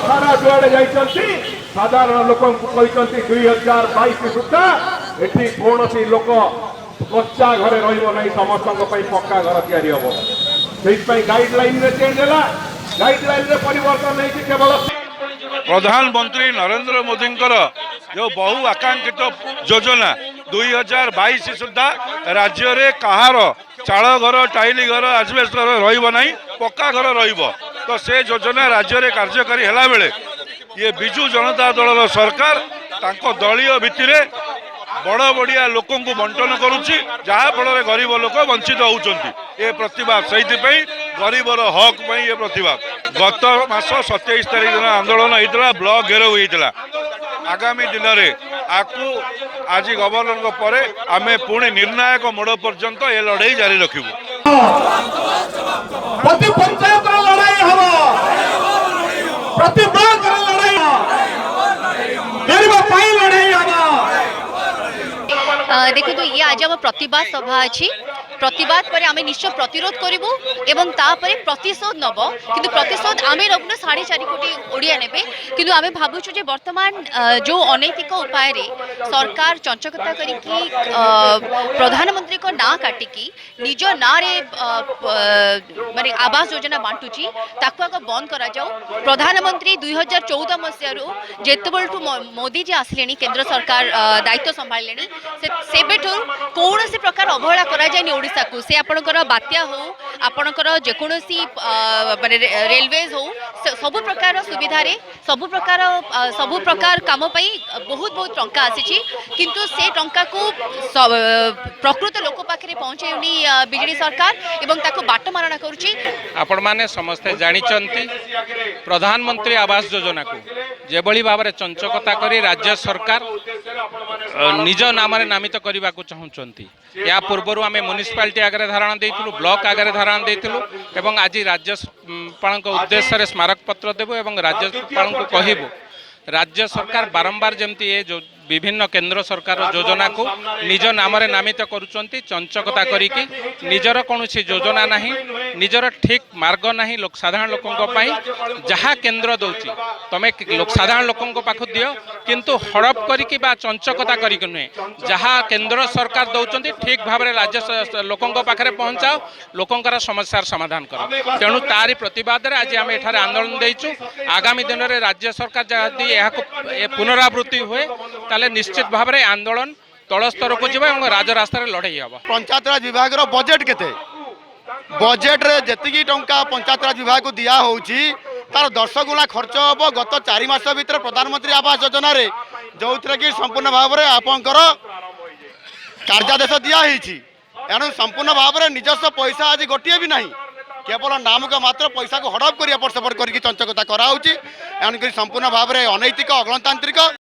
सारा जुआड़े जाइछंती साधारण लोक कहते 2022 सुधा एठी कौन लोक कच्चा घरे रही समस्त पक्का घर तैयारी हम से गाइडलाइन चेंज है गाइडलाइन परिवर्तन नहीं केवल प्रधानमंत्री नरेंद्र मोदी जो बहु आकांक्षित योजना 2022 सुधा राज्य में कहार चाल घर टाइली घर आजबेस्ट घर रहा पक्का घर तो से योजना राज्य में कार्यकारी है बेले ये विजु जनता दल सरकार तांको दलीय भित्ति बड़ बड़िया लोक बंटन करुच्ची जहाँफल गरीब लोक वंचित होती प्रतिवाद से गरीबर हक ये प्रतिवाद गत मास 27 तारीख दिन आंदोलन होता ब्लॉक घेराव होता आगामी दिन में आपको आज गवर्नर पर आम पुणी निर्णायक मोड़ पर्यंत ये लड़ाई जारी रखिबू देखो तो ये आज आम प्रतिवाद सभा अच्छी प्रतिवाद पर आम निश्चय प्रतिरोध करूँ एवं तापर प्रतिशोध नब किंतु प्रतिशोध आम नबुन 4.5 कोटी ओडिया ने किंतु आम भावुँ जे वर्तमान जो अनैतिक उपाय सरकार चंचकता करी प्रधानमंत्री को ना काटिकी निज ना माने आवास योजना बांटुची ताकू आग बंद करा जाऊ प्रधानमंत्री 2014 मसीह जेतबेलठू मोदी जी आसिले केंद्र सरकार दायित्व संभाळिलेनी सेबेठू कौन प्रकार अवहेला करा जायनि ओडिशा को से आपणकर बात्या हो आपणकर जेकोसी माने रेलवेज हो सबु प्रकार सुविधा रे सबु प्रकार काम पई बहुत टंका आसी किंतु से टंका को प्रकृत लोक पाखे पहुंचाउनी बिजेडी सरकार एवं ताको बाट मारणा करूची आपण माने समस्त जानिचंती प्रधानमंत्री आवास योजना को जेबली भाव में चंचकता करी राज्य सरकार निज नाम नामित करने को चाहूँगी या पूर्वर आम म्युनिसिपालिटी आगे धारणा देइथिलु ब्लॉक आगे धारणा देइथिलु एवं आज राज्यपाल उद्देश्य स्मारक पत्र देबु एवं राज्यपाल को कहबू राज्य सरकार बारंबार जमती ये जो विभिन्न केंद्र सरकार योजना को निज नाम नामित करुचंती चंचकता करिकी निजर कौन योजना नहीं निजर ठीक मार्ग नहीं लोक साधारण लोकों जहाँ केंद्र दौची तमें साधारण लोकों पाखु दियो किंतु हड़प करिकी बा चंचकता करिकी नुहे जहाँ केंद्र सरकार दौरान ठीक भाव में राज्य लोकों पाखे पहुँचाओ लोकंर समस्यार समाधान कर तेणु तारी प्रतिवाद आज आम एठारे आंदोलन देइचु आगामी दिन में राज्य सरकार जदि पुनरावृत्ति हुए ताले निश्चित भाव में आंदोलन तल स्तर को जीवा और राजरास्ता लड़ाई हम पंचायत राज विभाग बजेट केते बजेट रे जति टंका पंचायत राज विभाग को दिया होउची तार 10 गुणा खर्च हम गत 4 मास भीतर प्रधानमंत्री आवास योजना रे जो कि संपूर्ण भाव में आपंकर कार्यादेश दिखाई एणु संपूर्ण भाव में निजस्व पैसा आज गोटे भी नहीं केवल नामक मात्र पैसा को हड़प कर एपट सेपट करके चंचकता कराऊँगी एणुक संपूर्ण भाव में अनैतिक अगणतांत्रिक